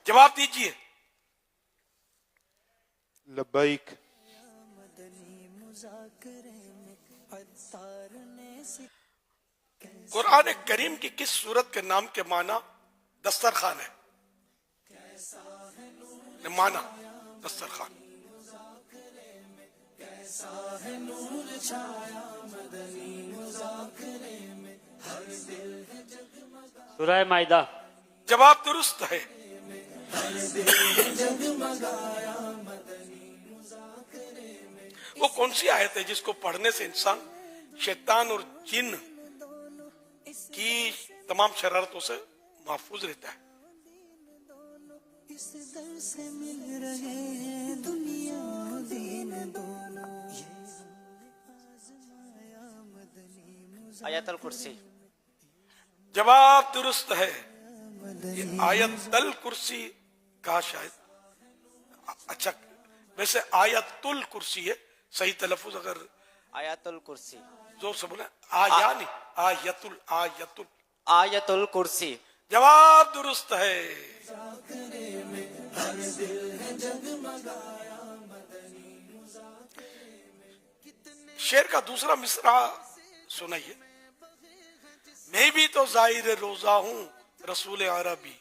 جواب دیجئے. لبیک. قرآن کریم کی کس سورت کے نام کے معنی دسترخوان ہے؟ معنی دسترخوان. سورہ مائدہ. جواب درست ہے. وہ کون سی آیت ہے جس کو پڑھنے سے انسان شیطان اور جن کی تمام شرارتوں سے محفوظ رہتا ہے؟ آیت الکرسی. جواب درست ہے. یہ آیت الکرسی کہا شاید. اچھا ویسے آیت الکرسی ہے صحیح تلفظ. اگر آیت الکرسی. زور سے بولیں. آیا نہیں آیت. آیت الکرسی. جواب درست ہے. شعر کا دوسرا مصرع سنائیے. میں بھی تو ظاہر روزہ ہوں رسول عربی.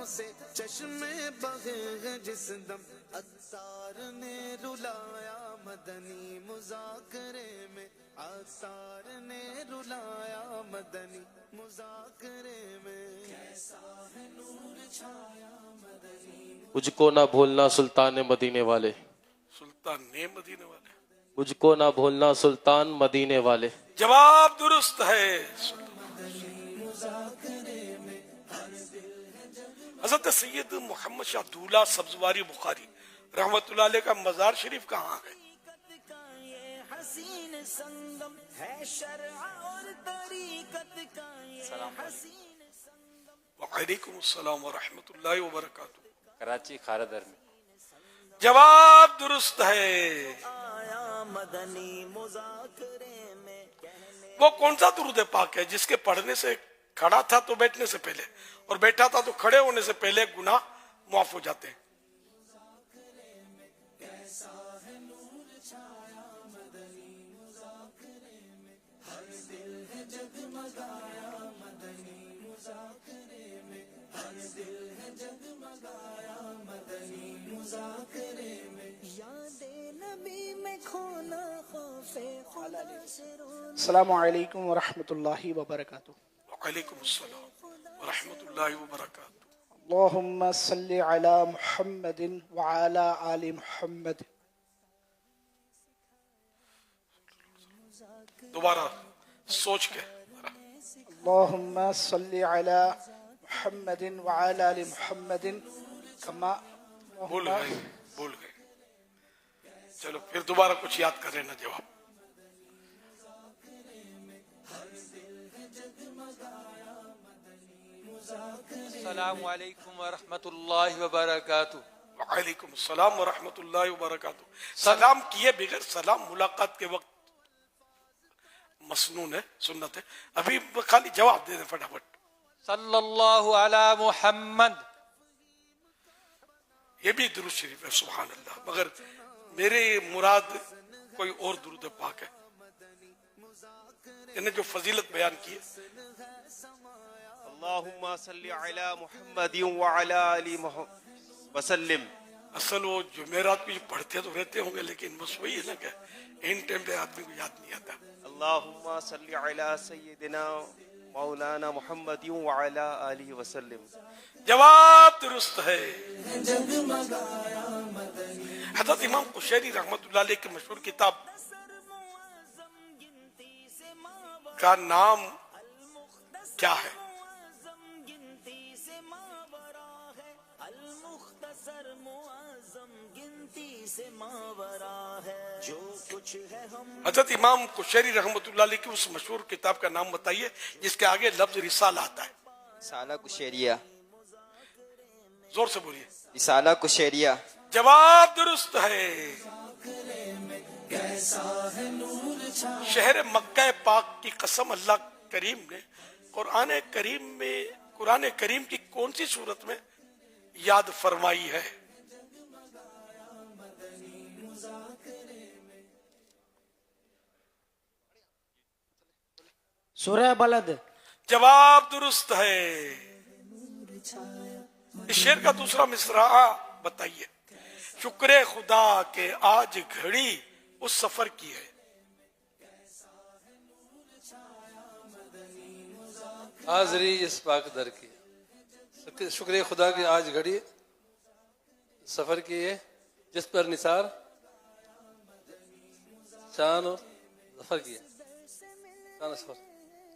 سے چشمے بہے جس دم عطار نے رلایا مدنی مذاکرے میں. عطار نے رلایا مدنی مذاکرے میں. کیسا ہے نور چھایا مدنی. مجھ کو نہ بھولنا سلطان مدینے والے. سلطان نے مدینے والے. مجھ کو نہ بھولنا سلطان مدینے والے. جواب درست ہے. حضرت سید محمد شاہ دولہ سبزواری بخاری رحمت اللہ علیہ کا مزار شریف کہاں ہے؟ وعلیکم السلام ورحمۃ اللہ وبرکاتہ. کراچی خاردر میں. جواب درست ہے. وہ کون سا درود پاک ہے جس کے پڑھنے سے کھڑا تھا تو بیٹھنے سے پہلے اور بیٹھا تھا تو کھڑے ہونے سے پہلے گناہ معاف ہو جاتے ہیں؟ السلام علیکم ورحمۃ اللہ وبرکاتہ. وعلیکم السلام ورحمۃ اللہ وبرکاتہ. اللہم صلی علی محمد وعلی آل محمد. دوبارہ سوچ کے. اللہم صلی علی محمد وعلی آل محمد کما. بھول گئے. چلو پھر دوبارہ کچھ یاد کر لینا جواب. السلام علیکم ورحمۃ اللہ وبرکاتہ. وعلیکم السلام ورحمۃ اللہ وبرکاتہ. سلام کیے بغیر سلام ملاقات کے وقت مسنون ہے، سنت ہے. ابھی خالی جواب دے دیں فٹافٹ. صلی اللہ علی محمد. یہ بھی درود شریف ہے سبحان اللہ، مگر میرے مراد کوئی اور درود پاک ہے. انہیں جو فضیلت بیان کی ہے. اللہم صلی علی محمد وعلی آل محمد وسلم. اصل وہ جمعرات بھی پڑھتے تو رہتے ہوں گے لیکن بس وہی ہے نا کہ ان ٹائم پہ آدمی کو یاد نہیں آتا. اللہم صلی علی سیدنا مولانا محمد وعلی آلہ وسلم. جواب درست ہے. حضرت امام قشیری رحمت اللہ علیہ کی مشہور کتاب کا نام کیا ہے؟ حضرت امام قشیری رحمت اللہ علیہ کی اس مشہور کتاب کا نام بتائیے جس کے آگے لفظ رسالہ آتا ہے. رسالہ کشیریہ. زور سے بولیے. رسالہ کشیریہ. جواب درست ہے. شہر مکہ پاک کی قسم اللہ کریم نے قرآن کریم کی کون سی صورت میں یاد فرمائی ہے؟ سورہ بلد. جواب درست ہے. اس شعر کا دوسرا مصرع بتائیے. شکر خدا کہ آج گھڑی اس سفر کی ہے. حاضری اس پاک در کی. شکر خدا کی آج گھڑی سفر کی ہے جس پر نثار شان اور ظفر کی ہے.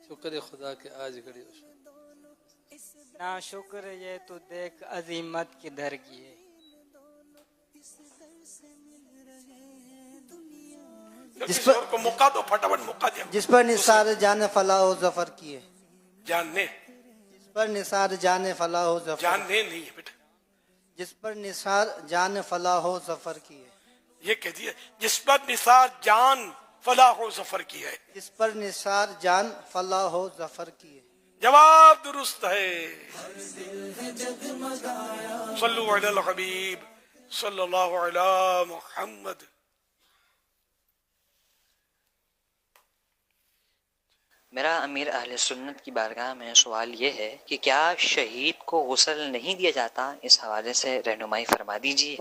شکر خدا کے آج گھڑی نا شکر یہ تو دیکھ عظیمت کی در کی ہے. جس پر کو موقع دو، پھٹافٹ موقع دیا. جس پر نثار جان فلاح و ظفر کی ہے. جاننے جس پر نثار جان فلاح و ظفر. جاننے نہیں ہے بیٹا، جس پر نثار جان فلاح و ظفر کی ہے. یہ کہہ دیا جس پر نثار جان فلاح و ظفر کی ہے. جس پر نثار جان فلاح و ظفر کی ہے. جواب درست ہے. صلو علی الحبیب صلی اللہ علی محمد. میرا امیر اہل سنت کی بارگاہ میں سوال یہ ہے کہ کیا شہید کو غسل نہیں دیا جاتا؟ اس حوالے سے رہنمائی فرما دیجیے.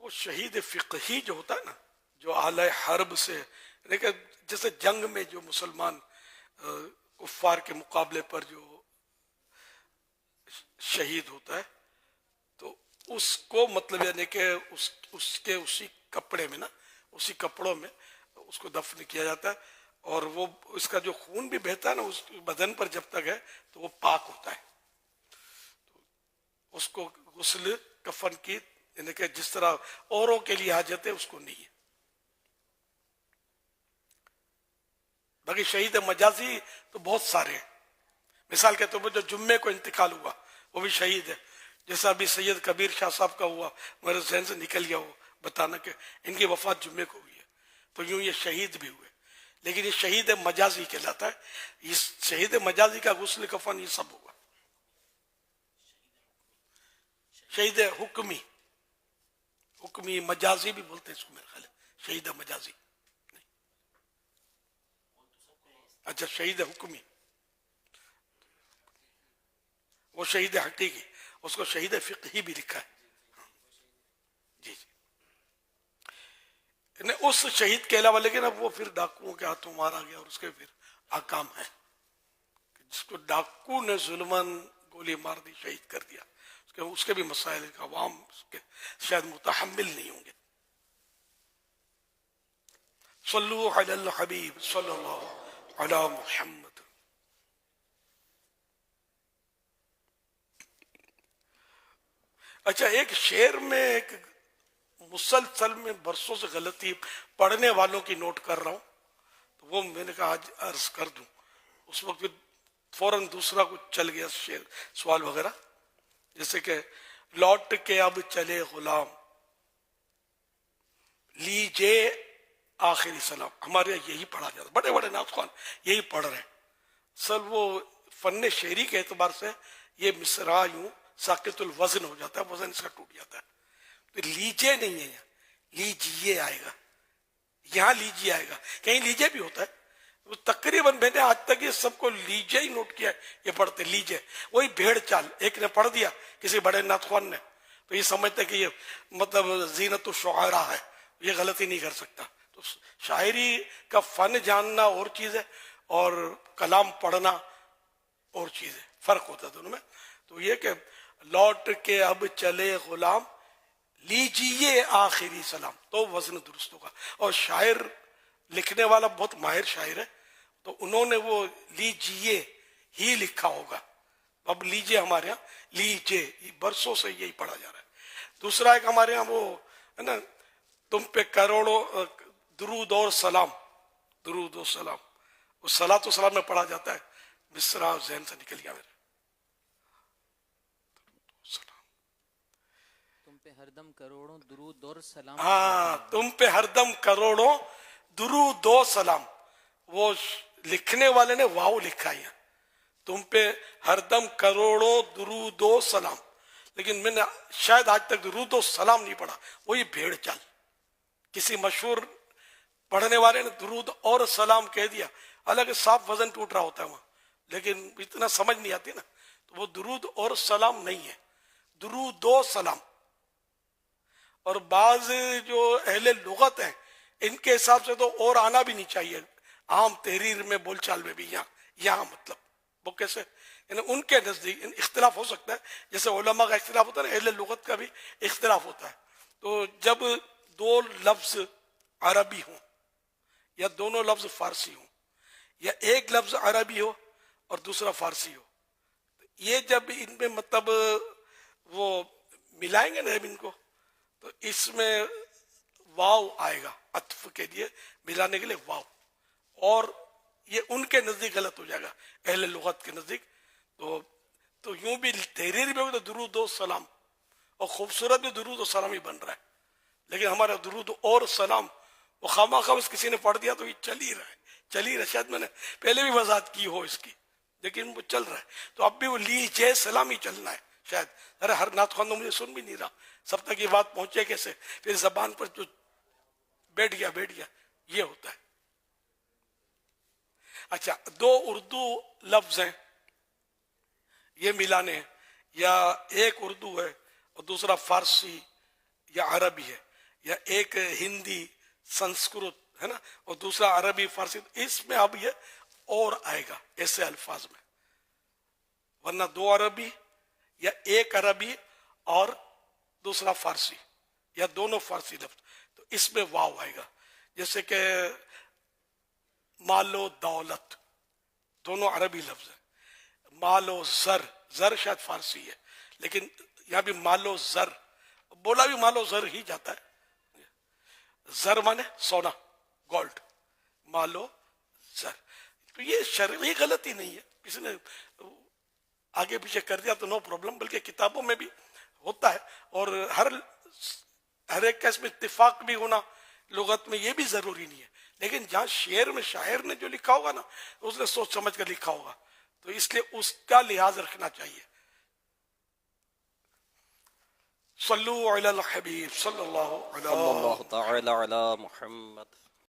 وہ شہید فقہی جو ہوتا ہے نا، جو اعلی حرب سے، لیکن جیسے جنگ میں جو مسلمان کفار کے مقابلے پر جو شہید ہوتا ہے تو اس کو مطلب یعنی کہ اس کے اسی کپڑے میں نا، اسی کپڑوں میں اس کو دفن کیا جاتا ہے، اور وہ اس کا جو خون بھی بہتا ہے نا اس بدن پر جب تک ہے تو وہ پاک ہوتا ہے. اس کو غسل کفن کی یعنی کہ جس طرح اوروں کے لیے حاجت ہے اس کو نہیں ہے. باقی شہید مجازی تو بہت سارے ہیں. مثال کے طور پر جو جمعے کو انتقال ہوا وہ بھی شہید ہے. جیسا ابھی سید کبیر شاہ صاحب کا ہوا، میرے ذہن سے نکل گیا وہ بتانا کہ ان کی وفات جمعے کو ہوئی ہے، تو یوں یہ شہید بھی ہوئے. لیکن یہ شہید مجازی کہلاتا ہے. یہ شہید مجازی کا غسل کفن یہ سب ہوگا. شہید حکمی مجازی بھی بولتے ہیں اس کو، میرے خیال ہے شہید مجازی. اچھا شہید حکمی، وہ شہید حقیقی، اس کو شہید فقہی بھی لکھا ہے. جی جی. اس شہید کے علاوہ لیکن اب وہ پھر ڈاکوؤں کے ہاتھوں مارا گیا اور اس کے پھر احکام ہے. جس کو ڈاکو نے ظلماً گولی مار دی، شہید کر دیا، اس کے بھی مسائل کا عوام شاید متحمل نہیں ہوں گے. صلو علی الحبیب صلی اللہ علی محمد. اچھا ایک شعر میں ایک مسلسل میں برسوں سے غلطی پڑھنے والوں کی نوٹ کر رہا ہوں، تو وہ میں نے کہا آج عرض کر دوں. اس وقت فوراً دوسرا کچھ چل گیا شعر سوال وغیرہ، جیسے کہ لوٹ کے اب چلے غلام لیجے آخری سلام. ہمارے یہاں یہی پڑھا جاتا، بڑے بڑے نعت خوان یہی پڑھ رہے ہیں. سر وہ فن شعری کے اعتبار سے یہ مصرع یوں ساقط الوزن ہو جاتا ہے، وزن اس کا ٹوٹ جاتا ہے. تو لیجے نہیں ہے، یہاں لیجیے آئے گا، یہاں لیجیے آئے گا. کہیں لیجے بھی ہوتا ہے. تقریباً میں نے آج تک یہ سب کو لیجے ہی نوٹ کیا ہے، یہ پڑھتے لیجے. وہی بھیڑ چال ایک نے پڑھ دیا کسی بڑے نعت خوان نے، تو یہ سمجھتے کہ یہ مطلب زینت الشعراء ہے، یہ غلطی نہیں کر سکتا. تو شاعری کا فن جاننا اور چیز ہے اور کلام پڑھنا اور چیز ہے، فرق ہوتا ہے دونوں میں. تو یہ کہ لوٹ کے اب چلے غلام لیجیے آخری سلام، تو وزن درست ہوگا. اور شاعر لکھنے والا بہت ماہر شاعر ہے، تو انہوں نے وہ لیجیے ہی لکھا ہوگا. اب لیجیے ہمارے ہاں لیجیے برسوں سے یہی پڑھا جا رہا ہے. دوسرا ایک ہمارے ہاں وہ ہے نا، تم پہ کروڑوں درود اور سلام، درود و سلام، وہ صلاۃ و سلام میں پڑھا جاتا ہے. مصرع ذہن سے نکل گیا میرے. تم پہ ہر دم کروڑوں درود اور سلام. ہاں تم پہ ہر دم کروڑوں درود و سلام. وہ لکھنے والے نے واو لکھا ہے، تم پہ ہر دم کروڑوں درود و سلام. لیکن میں نے شاید آج تک درود و سلام نہیں پڑھا. وہی بھیڑ چال. کسی مشہور پڑھنے والے نے درود اور سلام کہہ دیا، حالانکہ صاف وزن ٹوٹ رہا ہوتا ہے وہاں، لیکن اتنا سمجھ نہیں آتی نا. تو وہ درود اور سلام نہیں ہے، درود و سلام. اور بعض جو اہل لغت ہیں ان کے حساب سے تو اور آنا بھی نہیں چاہیے عام تحریر میں، بول چال میں بھی. یہاں مطلب وہ کیسے، یعنی ان کے نزدیک اختلاف ہو سکتا ہے، جیسے علماء کا اختلاف ہوتا ہے نا، اہل لغت کا بھی اختلاف ہوتا ہے. تو جب دو لفظ عربی ہوں یا دونوں لفظ فارسی ہوں یا ایک لفظ عربی ہو اور دوسرا فارسی ہو، یہ جب ان میں مطلب وہ ملائیں گے نا ان کو، تو اس میں واو آئے گا عطف کے لیے، ملانے کے لیے واو، اور یہ ان کے نزدیک غلط ہو جائے گا اہل لغت کے نزدیک. تو یوں بھی تحریر میں ہوگی تو درود و سلام، اور خوبصورت بھی درود و سلام ہی بن رہا ہے. لیکن ہمارا درود اور سلام وہ خواہ کسی نے پڑھ دیا تو یہ چل ہی رہا ہے. شاید میں نے پہلے بھی وضاحت کی ہو اس کی، لیکن وہ چل رہا ہے. تو اب بھی وہ لیجئے سلام ہی چلنا ہے شاید. ارے ہر نعت خواندہ مجھے سن بھی نہیں رہا، سب تک یہ بات پہنچے کیسے، پھر زبان پر جو بیٹھ گیا یہ ہوتا ہے. اچھا، دو اردو لفظ ہیں یہ ملانے ہیں، یا ایک اردو ہے اور دوسرا فارسی یا عربی ہے، یا ایک ہندی سنسکرت ہے نا اور دوسرا عربی فارسی. اس میں اب یہ اور آئے گا ایسے الفاظ میں، ورنہ دو عربی یا ایک عربی اور دوسرا فارسی یا دونوں فارسی لفظ، تو اس میں واو آئے گا. جیسے کہ مال و دولت دونوں عربی لفظ ہیں. مال و زر شاید فارسی ہے، لیکن یہاں بھی مال و زر بولا بھی مال و زر ہی جاتا ہے. زر مانے سونا، گولڈ، مال و زر. تو یہ شرعی غلطی نہیں ہے، کسی نے آگے پیچھے کر دیا تو نو پرابلم، بلکہ کتابوں میں بھی ہوتا ہے. اور ہر ایک کیس میں اتفاق بھی ہونا لغت میں یہ بھی ضروری نہیں ہے. لیکن جہاں شعر میں شاعر نے جو لکھا ہوگا نا اس نے سوچ سمجھ کر لکھا ہوگا، تو اس لیے اس کا لحاظ رکھنا چاہیے. صلو علی الحبیب صلی اللہ علیہ تعالی علی محمد.